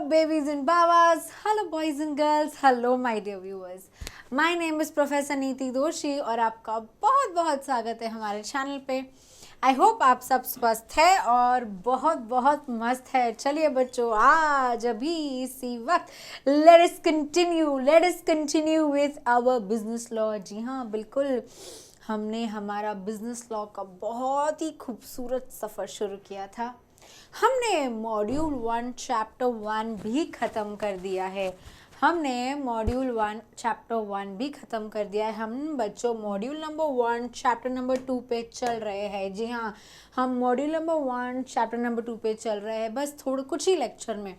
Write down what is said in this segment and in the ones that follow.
babies and babas, hello boys and girls, hello my dear viewers. My name is Professor नीति दोषी और आपका बहुत बहुत स्वागत है हमारे चैनल पे. आई होप आप सब स्वस्थ है और बहुत बहुत मस्त है. चलिए बच्चों, आज अभी इसी वक्त let us continue with our business law. जी हाँ, बिल्कुल हमने हमारा बिजनेस लॉ का बहुत ही खूबसूरत सफ़र शुरू किया था. हमने मॉड्यूल 1 चैप्टर 1 भी ख़त्म कर दिया है. हम बच्चों मॉड्यूल नंबर 1 चैप्टर नंबर 2 पे चल रहे हैं. जी हाँ, हम मॉड्यूल नंबर 1 चैप्टर नंबर 2 पे चल रहे हैं. बस थोड़े कुछ ही लेक्चर में,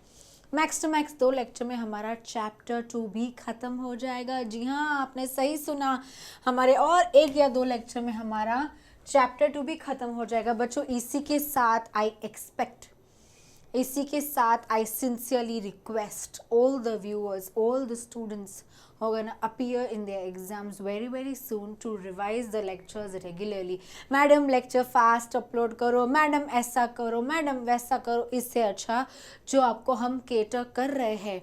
मैक्स टू मैक्स 2 लेक्चर में हमारा चैप्टर 2 भी ख़त्म हो जाएगा. जी हाँ, आपने सही सुना, हमारे और 1 या 2 लेक्चर में हमारा चैप्टर 2 भी ख़त्म हो जाएगा. बच्चों इसी के साथ I sincerely request all the viewers, all the students who are gonna appear in their exams very soon to revise the lectures regularly. Madam lecture fast upload करो, मैडम ऐसा करो, मैडम वैसा करो. इससे अच्छा जो आपको हम केटर कर रहे हैं,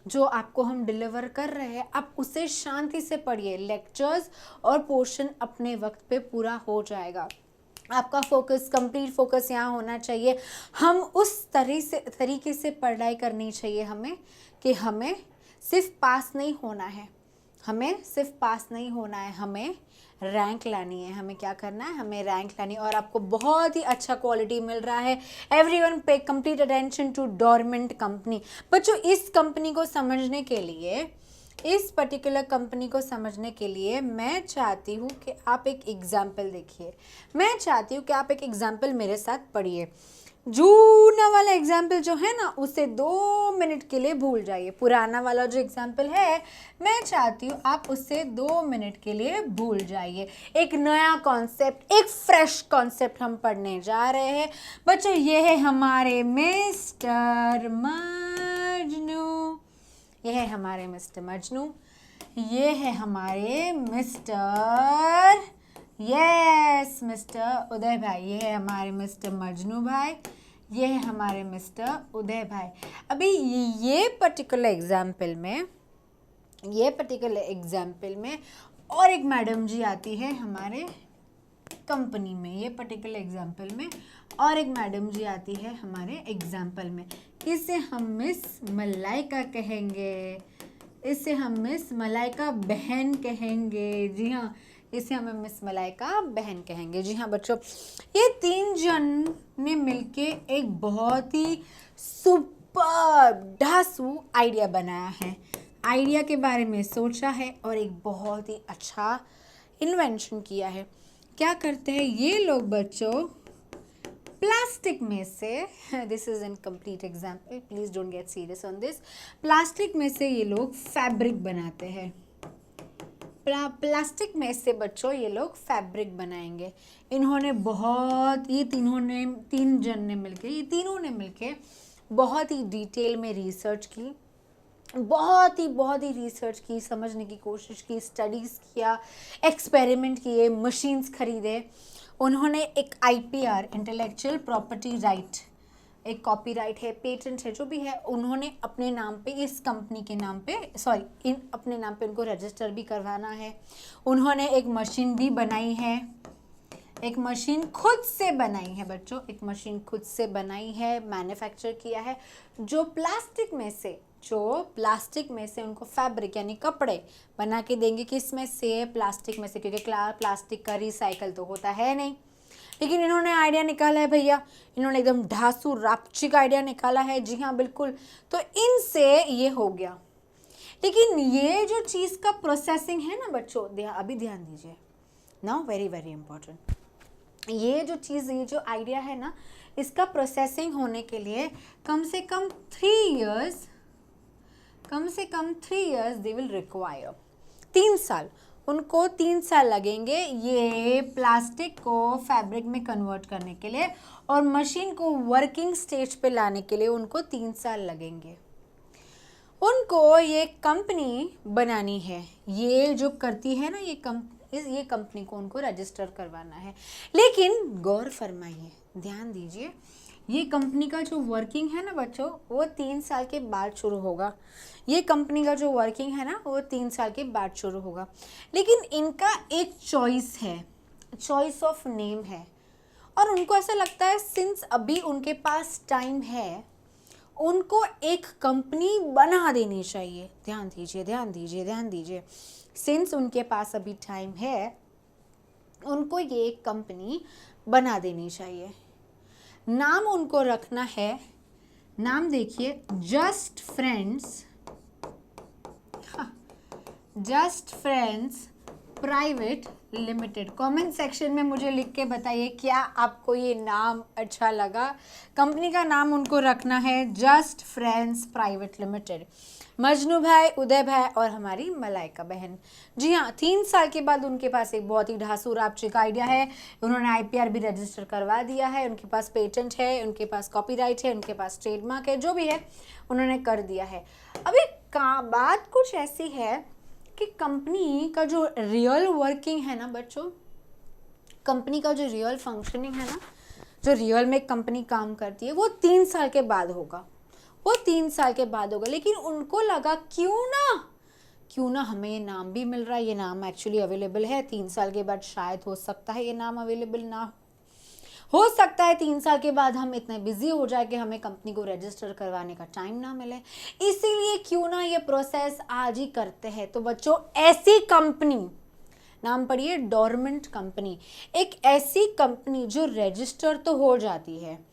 जो आपको हम डिलीवर कर रहे हैं, आप उसे शांति से पढ़िए. लेक्चर्स और पोर्शन अपने वक्त पे पूरा हो जाएगा. आपका फोकस, कंप्लीट फोकस यहाँ होना चाहिए. हम उस तरीके से पढ़ाई करनी चाहिए हमें कि हमें सिर्फ पास नहीं होना है, हमें रैंक लानी है. हमें क्या करना है? हमें रैंक लानी है. और आपको बहुत ही अच्छा क्वालिटी मिल रहा है. Everyone pay complete attention to dormant company. बच्चों इस कंपनी को समझने के लिए, इस पर्टिकुलर कंपनी को समझने के लिए मैं चाहती हूँ कि आप एक एग्जाम्पल देखिए. मैं चाहती हूँ कि आप एक एग्जाम्पल मेरे साथ पढ़िए. जूना वाला एग्जाम्पल जो है ना, उसे 2 मिनट के लिए भूल जाइए. पुराना वाला जो एग्जाम्पल है, मैं चाहती हूँ आप उसे 2 मिनट के लिए भूल जाइए. एक नया कॉन्सेप्ट, एक फ्रेश कॉन्सेप्ट हम पढ़ने जा रहे हैं. बच्चों ये है हमारे मिस्टर मजनू, ये है हमारे मिस्टर मजनू, ये है हमारे मिस्टर उदय भाई, ये है हमारे मिस्टर मजनू भाई, ये है हमारे मिस्टर उदय भाई. अभी ये पर्टिकुलर एग्जाम्पल में और एक मैडम जी आती है हमारे कंपनी में. ये पर्टिकुलर एग्जाम्पल में और एक मैडम जी आती है हमारे एग्जाम्पल में. इसे हम मिस मलाइका कहेंगे, इसे हम मिस मलाइका बहन कहेंगे. जी हाँ, इसे हमें मिस मलाइका बहन कहेंगे. जी हाँ बच्चों, ये 3 जन ने मिलके एक बहुत ही सुपर ढासू आइडिया बनाया है. आइडिया के बारे में सोचा है और एक बहुत ही अच्छा इन्वेंशन किया है. क्या करते हैं ये लोग बच्चों? प्लास्टिक में से, this is incomplete example, please don't get serious on this. Plastic में से ये लोग फैब्रिक बनाते हैं. प्लास्टिक में से बच्चों ये लोग फैब्रिक बनाएंगे. इन्होंने ये तीनों ने मिलके बहुत ही डिटेल में रिसर्च की, बहुत ही रिसर्च की, समझने की कोशिश की, स्टडीज़ किया, एक्सपेरिमेंट किए, मशीन्स खरीदे. उन्होंने एक IPR, इंटेलेक्चुअल प्रॉपर्टी राइट, एक कॉपीराइट है, पेटेंट है, जो भी है, उन्होंने अपने नाम पे, इस कंपनी के नाम पे, अपने नाम पे उनको रजिस्टर भी करवाना है. उन्होंने एक मशीन भी बनाई है, एक मशीन खुद से बनाई है बच्चों, एक मशीन खुद से बनाई है, मैन्युफैक्चर किया है, जो प्लास्टिक में से उनको फैब्रिक यानी कपड़े बना के देंगे. किसमें से? प्लास्टिक में से, क्योंकि प्लास्टिक का रिसाइकल तो होता है नहीं. लेकिन इन्होंने आइडिया निकाला है भैया, इन्होंने एकदम ढासू रापचिक आइडिया निकाला है. जी हाँ बिल्कुल, तो इनसे ये हो गया. लेकिन ये जो चीज़ का प्रोसेसिंग है ना बच्चों, अभी ध्यान दीजिए, नाउ वेरी इंपॉर्टेंट. ये जो आइडिया है ना, इसका प्रोसेसिंग होने के लिए कम से कम 3 इयर्स दे विल रिक्वायर. 3 साल, उनको 3 साल लगेंगे ये प्लास्टिक को फैब्रिक में कन्वर्ट करने के लिए, और मशीन को वर्किंग स्टेज पे लाने के लिए उनको 3 साल लगेंगे. उनको ये कंपनी बनानी है, ये जो करती है ना, ये कंपनी को उनको रजिस्टर करवाना है. लेकिन गौर फरमाइए, ध्यान दीजिए, ये कंपनी का जो वर्किंग है ना बच्चों, वो 3 साल के बाद शुरू होगा। ये कंपनी का जो वर्किंग है ना, वो 3 साल के बाद शुरू होगा। लेकिन इनका एक चॉइस है, चॉइस ऑफ नेम है, और उनको ऐसा लगता है सिंस अभी उनके पास टाइम है, उनको एक कंपनी बना देनी चाहिए। ध्यान दीजिए, ध्यान दीजिए, ध्यान दीजिए। सिंस उनके पास अभी टाइम है, उनको ये एक कंपनी बना देनी चाहिए। नाम उनको रखना है, नाम देखिए, just friends, just friends private limited. Comment section में मुझे लिख के बताइए क्या आपको ये नाम अच्छा लगा। कंपनी का नाम उनको रखना है just friends private limited. Majnu भाई, उदय भाई और हमारी मलाइका बहन। जी हाँ, 3 साल के बाद उनके पास एक बहुत ही ढांसू रापचिक आइडिया है। उन्होंने IPR भी रजिस्टर करवा दिया है, उनके पास पेटेंट है, उनके पास कॉपीराइट है, उनके पास ट्रेडमार्क है, जो भी है उन्होंने कर दिया है। अभी बात कुछ ऐसी है कि कंपनी का जो रियल वर्किंग है ना बच्चों, कंपनी का जो रियल फंक्शनिंग है ना, जो रियल में कंपनी काम करती है, वो 3 साल के बाद होगा, वो 3 साल के बाद होगा। लेकिन उनको लगा क्यों ना हमें ये नाम भी मिल रहा है, ये नाम एक्चुअली अवेलेबल है, 3 साल के बाद शायद हो सकता है ये नाम अवेलेबल ना हो सकता है 3 साल के बाद हम इतने बिजी हो जाए कि हमें कंपनी को रजिस्टर करवाने का टाइम ना मिले, इसीलिए क्यों ना ये प्रोसेस आज ही करते हैं। तो बच्चों, ऐसी कंपनी, नाम पढ़िए, डोरमेंट कंपनी। एक ऐसी कंपनी जो रजिस्टर तो हो जाती है,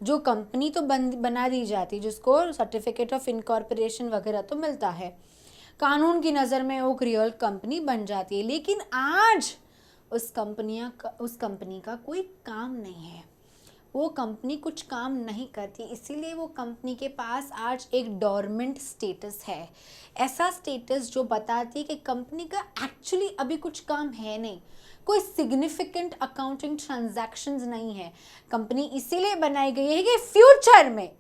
जो कंपनी तो बना दी जाती है, जिसको सर्टिफिकेट ऑफ इनकॉर्पोरेशन वगैरह तो मिलता है, कानून की नज़र में वो रियल कंपनी बन जाती है। लेकिन आज उस कंपनी का कोई काम नहीं है, वो कंपनी कुछ काम नहीं करती, इसीलिए वो कंपनी के पास आज एक डोरमेंट स्टेटस है। ऐसा स्टेटस जो बताती है कि कंपनी का एक्चुअली अभी कुछ काम है नहीं, कोई सिग्निफिकेंट अकाउंटिंग ट्रांजैक्शंस नहीं है। कंपनी इसीलिए बनाई गई है कि फ्यूचर में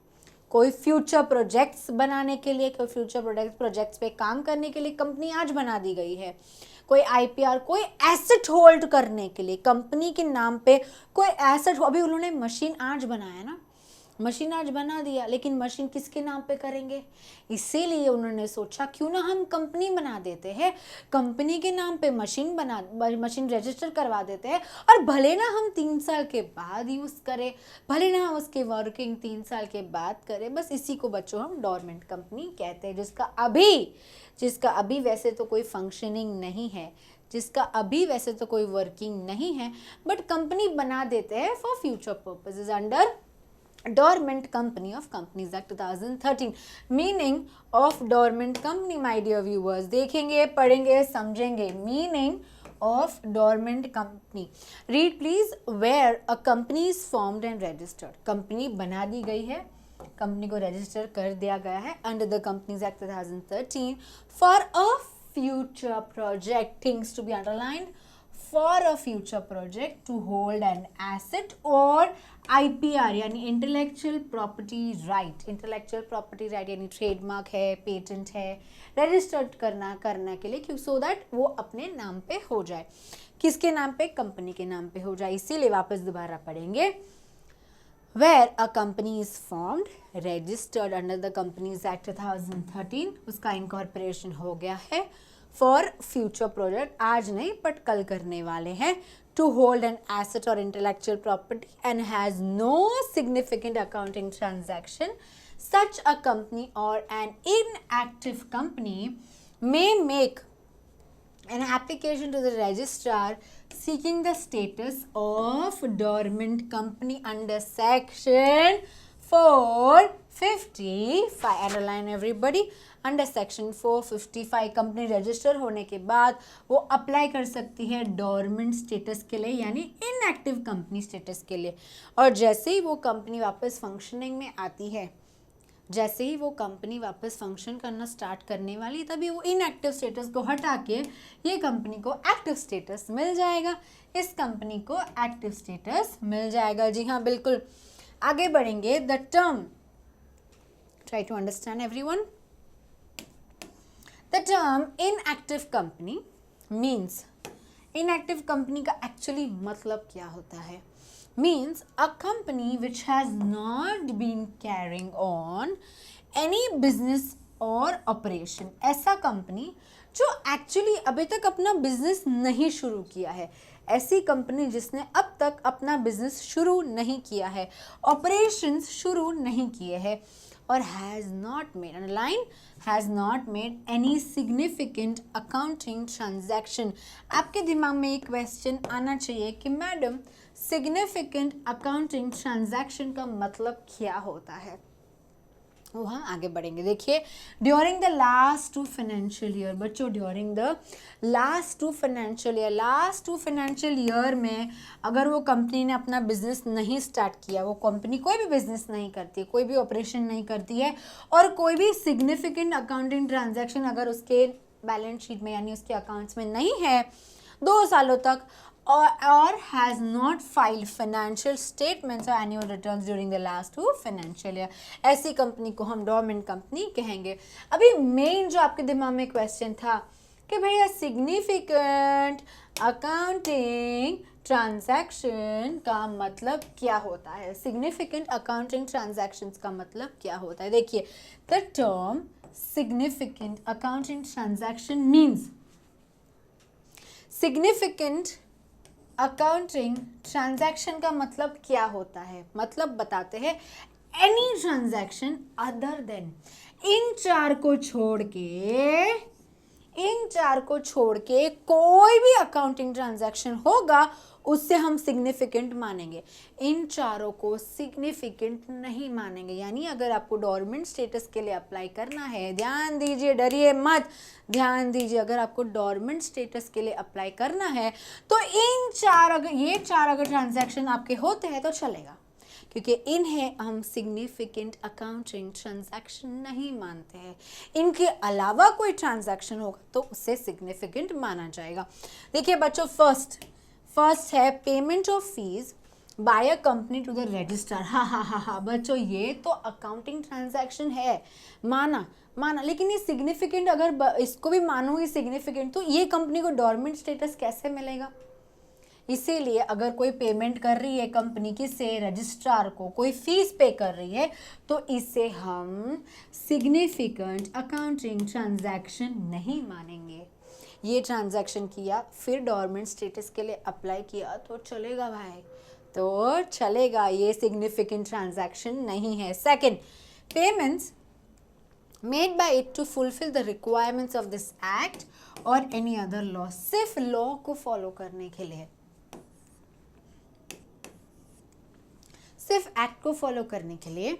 कोई फ्यूचर प्रोजेक्ट्स बनाने के लिए, कोई फ्यूचर प्रोजेक्ट्स पे काम करने के लिए कंपनी आज बना दी गई है। कोई IPR, कोई एसेट होल्ड करने के लिए कंपनी के नाम पे कोई एसेट, अभी उन्होंने मशीन आज बनाया ना, मशीन आज बना दिया, लेकिन मशीन किसके नाम पे करेंगे, इसीलिए उन्होंने सोचा क्यों ना हम कंपनी बना देते हैं, कंपनी के नाम पे मशीन रजिस्टर करवा देते हैं, और भले ना हम 3 साल के बाद यूज़ करें, भले ना हम उसके वर्किंग 3 साल के बाद करें, बस इसी को बच्चों हम डोरमेंट कंपनी कहते हैं, जिसका अभी वैसे तो कोई फंक्शनिंग नहीं है, जिसका अभी वैसे तो कोई वर्किंग नहीं है, बट कंपनी बना देते हैं for future purposes under Dormant Company of Companies Act 2013। Meaning of dormant company, my dear viewers, देखेंगे, पढ़ेंगे, समझेंगे। Meaning of dormant company, read please. Where a company is formed and registered, company बना दी गई है, कंपनी को register कर दिया गया है under the companies act 2013 for a future project, things to be underlined, for a future project to hold an asset or IPR यानी intellectual property right, intellectual property right यानी ट्रेडमार्क है, patent है, registered करना के लिए, क्यों, so that वो अपने नाम पे हो जाए, किसके नाम पे, कंपनी के नाम पे हो जाए। इसीलिए वापस दोबारा पढ़ेंगे, where a company is formed, registered under the Companies Act 2013, उसका incorporation हो गया है, फॉर फ्यूचर प्रोजेक्ट, आज नहीं बट कल करने वाले हैं, to hold an asset or intellectual property and has no significant accounting transaction, such a company or an inactive company may make an application to the registrar seeking the status of dormant company under section 455, underline everybody, under section 455 company register होने के बाद वो apply कर सकती है dormant status के लिए, यानी इनएक्टिव कंपनी स्टेटस के लिए। और जैसे ही वो कंपनी वापस फंक्शनिंग में आती है, जैसे ही वो कंपनी वापस फंक्शन करना स्टार्ट करने वाली, तभी वो इनएक्टिव स्टेटस को हटा के ये कंपनी को एक्टिव स्टेटस मिल जाएगा, इस कंपनी को एक्टिव स्टेटस मिल जाएगा। जी हाँ, बिल्कुल। आगे बढ़ेंगे। The term, try to understand everyone, the term inactive company means, inactive company का एक्चुअली मतलब क्या होता है। means a company which has not been carrying on any business or operation. ऐसा कंपनी जो एक्चुअली अभी तक अपना बिजनेस नहीं शुरू किया है, ऐसी कंपनी जिसने अब तक अपना बिजनेस शुरू नहीं किया है, ऑपरेशंस शुरू नहीं किए हैं, और has not made, underline, has not made any significant accounting transaction. आपके दिमाग में एक क्वेश्चन आना चाहिए कि मैडम सिग्निफिकेंट अकाउंटिंग ट्रांजैक्शन का मतलब क्या होता है. वो हम आगे बढ़ेंगे. देखिए, during the last 2 financial year, बच्चों during the last 2 financial year में अगर वो कंपनी ने अपना बिजनेस नहीं स्टार्ट किया, वो कंपनी कोई भी बिजनेस नहीं करती, कोई भी ऑपरेशन नहीं करती है, और कोई भी सिग्निफिकेंट अकाउंटिंग ट्रांजैक्शन अगर उसके बैलेंस शीट में यानी उसके अकाउंट्स में नहीं है 2 सालों तक, or has not filed financial statements or annual returns during the last 2 financial year, ऐसी कंपनी को हम डोरमेंट कंपनी कहेंगे. अभी मेन जो आपके दिमाग में क्वेश्चन था कि भैया सिग्निफिकेंट अकाउंटिंग ट्रांजैक्शन का मतलब क्या होता है, सिग्निफिकेंट अकाउंटिंग ट्रांजैक्शंस का मतलब क्या होता है. देखिए, the term significant accounting transaction means, significant accounting transaction का मतलब क्या होता है, मतलब बताते हैं एनी ट्रांजैक्शन अदर देन, इन चार को छोड़ के कोई भी अकाउंटिंग ट्रांजैक्शन होगा उससे हम सिग्निफिकेंट मानेंगे. इन चारों को सिग्निफिकेंट नहीं मानेंगे. यानी अगर आपको डोरमेंट स्टेटस के लिए अप्लाई करना है, ध्यान दीजिए, डरिए मत, ध्यान दीजिए, अगर आपको डोरमेंट स्टेटस के लिए अप्लाई करना है तो ये चार अगर ट्रांजैक्शन आपके होते हैं तो चलेगा, क्योंकि इन्हें हम सिग्निफिकेंट अकाउंटिंग ट्रांजैक्शन नहीं मानते हैं. इनके अलावा कोई ट्रांजैक्शन होगा तो उसे सिग्निफिकेंट माना जाएगा. देखिए बच्चों, फर्स्ट है payment of fees by a company to the registrar. हाँ बच्चों, ये तो अकाउंटिंग ट्रांजैक्शन है, माना, लेकिन ये सिग्निफिकेंट, अगर इसको भी मानोगे सिग्निफिकेंट, तो ये कंपनी को डोरमेंट स्टेटस कैसे मिलेगा. इसीलिए अगर कोई पेमेंट कर रही है कंपनी किसे, रजिस्ट्रार को, कोई फीस पे कर रही है, तो इसे हम सिग्निफिकेंट अकाउंटिंग ट्रांजैक्शन नहीं मानेंगे. ये ट्रांजैक्शन किया, फिर डोरमेंट स्टेटस के लिए अप्लाई किया तो चलेगा भाई, तो चलेगा, ये सिग्निफिकेंट ट्रांजैक्शन नहीं है. Second, payments made by it to fulfill the requirements of this act or any other law, सिर्फ लॉ को फॉलो करने के लिए, सिर्फ एक्ट को फॉलो करने के लिए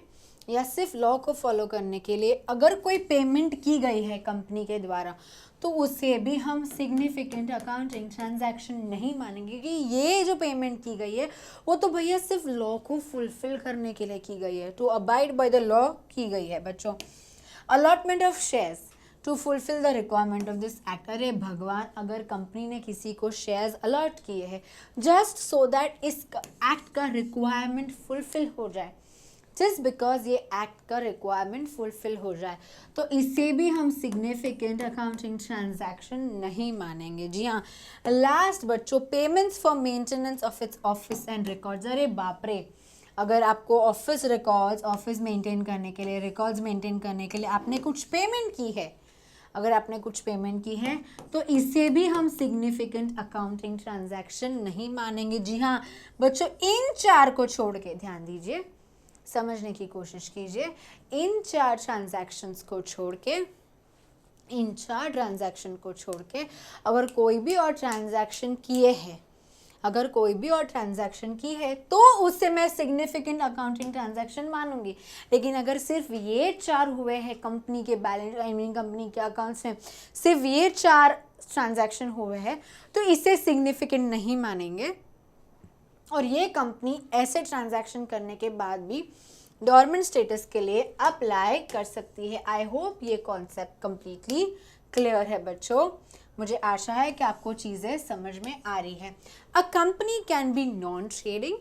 या सिर्फ लॉ को फॉलो करने के लिए अगर कोई पेमेंट की गई है कंपनी के द्वारा, तो उसे भी हम सिग्निफिकेंट अकाउंटिंग ट्रांजैक्शन नहीं मानेंगे कि ये जो पेमेंट की गई है वो तो भैया सिर्फ लॉ को फुलफिल करने के लिए की गई है, to abide by the law की गई है. बच्चों, allotment of shares to fulfil the requirement of this act. अरे भगवान, अगर कंपनी ने किसी को शेयर्स अलॉट किए हैं जस्ट सो दैट इस एक्ट का रिक्वायरमेंट फुलफिल हो जाए, जस्ट बिकॉज ये एक्ट का रिक्वायरमेंट फुलफिल हो जाए, तो इसे भी हम सिग्निफिकेंट अकाउंटिंग ट्रांजैक्शन नहीं मानेंगे. जी हाँ. लास्ट बच्चों, payments for maintenance of its office and records. अरे बाप रे, अगर आपको ऑफिस रिकॉर्ड्स, ऑफिस मेंटेन करने के लिए, रिकॉर्ड्स मेंटेन करने के लिए आपने कुछ पेमेंट की है, अगर आपने कुछ पेमेंट की है तो इसे भी हम सिग्निफिकेंट अकाउंटिंग ट्रांजैक्शन नहीं मानेंगे. जी हाँ बच्चों, इन चार को छोड़ के, ध्यान दीजिए, समझने की कोशिश कीजिए, इन चार ट्रांजैक्शंस को छोड़ के, इन चार ट्रांजैक्शन को छोड़ के अगर कोई भी और ट्रांजैक्शन किए हैं, अगर कोई भी और ट्रांजैक्शन की है तो उससे मैं सिग्निफिकेंट अकाउंटिंग ट्रांजैक्शन मानूंगी. लेकिन अगर सिर्फ ये चार हुए हैं कंपनी के बैलेंस, आई मीन कंपनी के अकाउंट्स में सिर्फ ये चार ट्रांजैक्शन हुए हैं तो इसे सिग्निफिकेंट नहीं मानेंगे. और ये कंपनी ऐसे ट्रांजैक्शन करने के बाद भी डोरमेंट स्टेटस के लिए अप्लाई कर सकती है. आई होप ये कॉन्सेप्ट कंप्लीटली क्लियर है बच्चों. मुझे आशा है कि आपको चीज़ें समझ में आ रही है. A company can be non trading.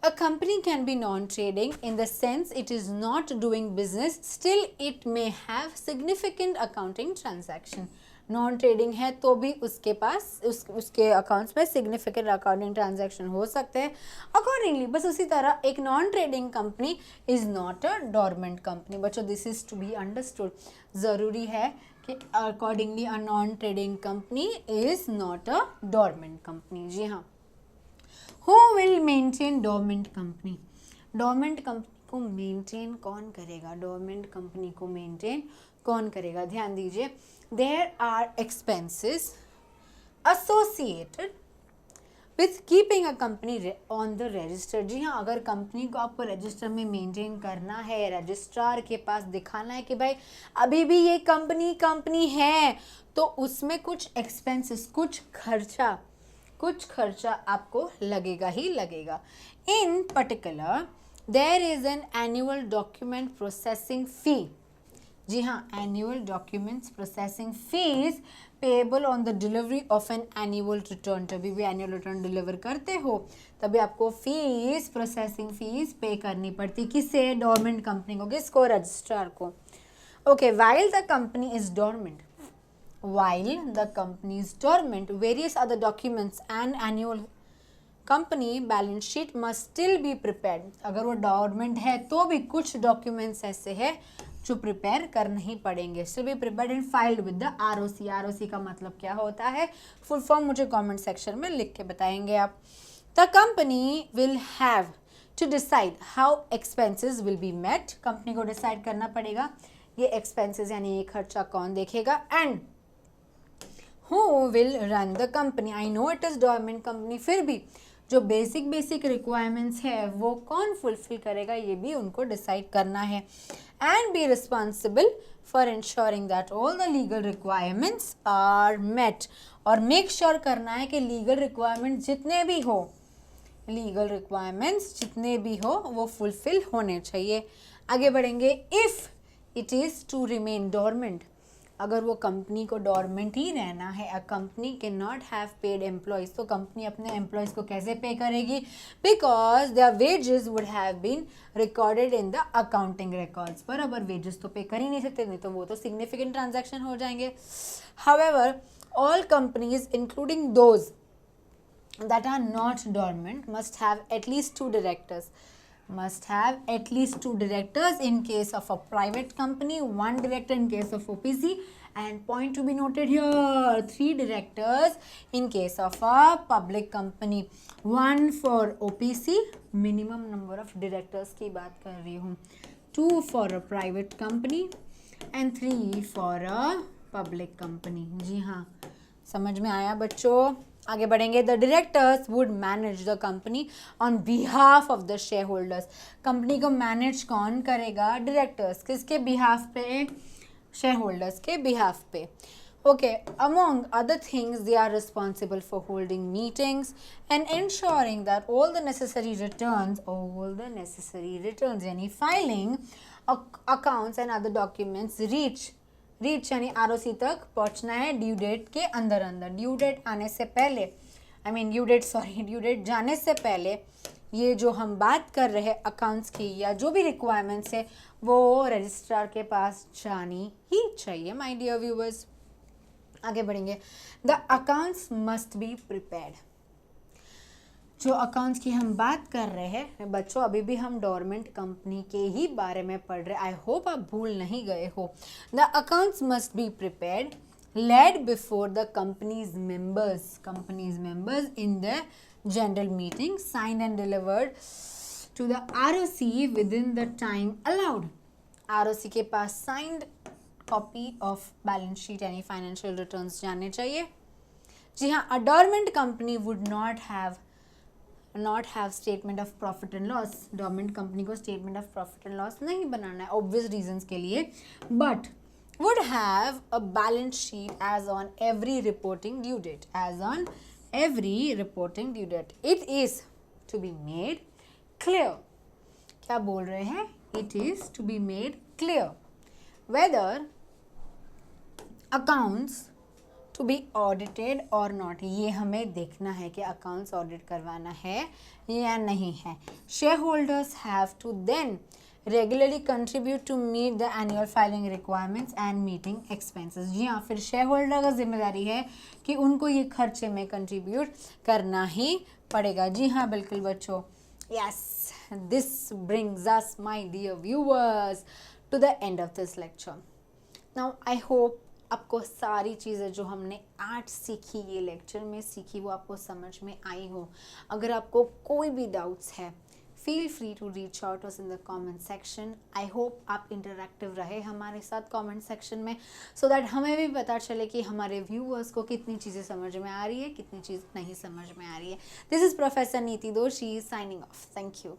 A company can be non-trading in the sense it is not doing business, still it may have significant accounting transaction. Non trading है तो भी उसके पास उसके अकाउंट्स में सिग्निफिकेंट अकाउंटिंग ट्रांजैक्शन हो सकते हैं accordingly. बस उसी तरह एक non trading company is not a dormant company. बच्चों this is to be understood, ज़रूरी है कि accordingly a non trading company is not a dormant company. जी हाँ। Who will maintain dormant company? Dormant company को मेंटेन कौन करेगा? Dormant company को मेंटेन कौन करेगा? ध्यान दीजिए, there are expenses associated with keeping a company on the register. जी हाँ, अगर कंपनी को आपको रजिस्टर में मेंटेन करना है, रजिस्ट्रार के पास दिखाना है कि भाई अभी भी ये कंपनी है, तो उसमें कुछ एक्सपेंसेस, कुछ खर्चा आपको लगेगा ही लगेगा। In particular there is an annual document processing fee. जी हाँ, annual documents processing fees payable on the delivery of an annual return. जब भी एनुअल रिटर्न डिलीवर करते हो तभी आपको फीस, प्रोसेसिंग फीस पे करनी पड़ती। किससे? डोरमेंट कंपनी को। किसको? रजिस्ट्रार को। Okay, while the company is dormant, while the company is dormant, various other documents and annual company balance sheet must still be prepared। अगर वो डोरमेंट है तो भी कुछ डॉक्यूमेंट्स ऐसे हैं जो प्रिपेयर करने ही पड़ेंगे। still be prepared and filed with the ROC। ROC का मतलब क्या होता है? फुल फॉर्म मुझे कमेंट सेक्शन में लिख के बताएंगे आप। The company will have to decide how expenses will be met। Company को डिसाइड करना पड़ेगा ये एक्सपेंसेस यानी ये खर्चा कौन देखेगा। And Who will run the company? I know it is dormant company, फिर भी जो बेसिक रिक्वायरमेंट्स है वो कौन फुलफिल करेगा ये भी उनको डिसाइड करना है। And be responsible for ensuring that all the legal requirements are met. और मेक श्योर करना है कि लीगल रिक्वायरमेंट्स जितने भी हो वो फुलफिल होने चाहिए। आगे बढ़ेंगे। If it is to remain dormant, अगर वो कंपनी को डोरमेंट ही रहना है, a company cannot have paid employees, तो कंपनी अपने एम्प्लॉयज़ को कैसे पे करेगी? Because their wages would have been recorded in the accounting records. पर अगर वेजेस तो पे कर ही नहीं सकते, नहीं तो वो तो सिग्निफिकेंट ट्रांजैक्शन हो जाएंगे। However all companies including those that are not dormant must have at least two directors in case of a private company, one director in case of OPC, and point to be noted here, 3 directors in case of a public company, 1 for OPC, minimum number of directors की बात कर रही हूँ, 2 for a private company and 3 for a public company। जी हाँ, समझ में आया बच्चों? आगे बढ़ेंगे। The directors would manage the company on behalf of the shareholders. Company को मैनेज कौन करेगा? डायरेक्टर्स। किसके बिहाफ पे? शेयर होल्डर्स के बिहाफ पे। Okay, among other things they are responsible for holding meetings and ensuring that all the necessary returns यानी filing accounts and other documents reach यानी ROC तक पहुंचना है ड्यू डेट के अंदर। ड्यू डेट आने से पहले, ड्यू डेट जाने से पहले ये जो हम बात कर रहे हैं अकाउंट्स की या जो भी रिक्वायरमेंट्स है वो रजिस्ट्रार के पास जानी ही चाहिए माय डियर व्यूअर्स। आगे बढ़ेंगे। The accounts must be prepared. जो अकाउंट्स की हम बात कर रहे हैं बच्चों, अभी भी हम डोरमेंट कंपनी के ही बारे में पढ़ रहे हैं। आई होप आप भूल नहीं गए हो। The accounts must be prepared laid before the company's members in the general meeting, signed and delivered to the ROC within the time allowed. ROC के पास signed copy of balance sheet यानी financial returns जाने चाहिए। जी हाँ, a dormant company would not have statement of profit and loss. Dormant company को statement of profit and loss नहीं बनाना है ऑब्वियस रीजंस के लिए, but would have a balance sheet as on every reporting due date. It is to be made clear. क्या बोल रहे हैं? It is to be made clear whether accounts to be audited और not. ये हमें देखना है कि अकाउंट्स ऑडिट करवाना है या नहीं है। Shareholders have to then regularly contribute to meet the annual filing requirements and meeting expenses. जी हाँ, फिर शेयर होल्डर का जिम्मेदारी है कि उनको ये खर्चे में कंट्रीब्यूट करना ही पड़ेगा। जी हाँ बिल्कुल बच्चों। Yes, this brings us my dear viewers to the end of this lecture. Now I hope आपको सारी चीज़ें जो हमने आज सीखी, ये लेक्चर में सीखी, वो आपको समझ में आई हो। अगर आपको कोई भी डाउट्स है, feel free to reach out us in the comment section. I hope आप इंटरैक्टिव रहे हमारे साथ कमेंट सेक्शन में, सो दैट हमें भी पता चले कि हमारे व्यूअर्स को कितनी चीज़ें समझ में आ रही है, कितनी चीज़ नहीं समझ में आ रही है। दिस इज़ प्रोफेसर नीति दोषी साइनिंग ऑफ। Thank you.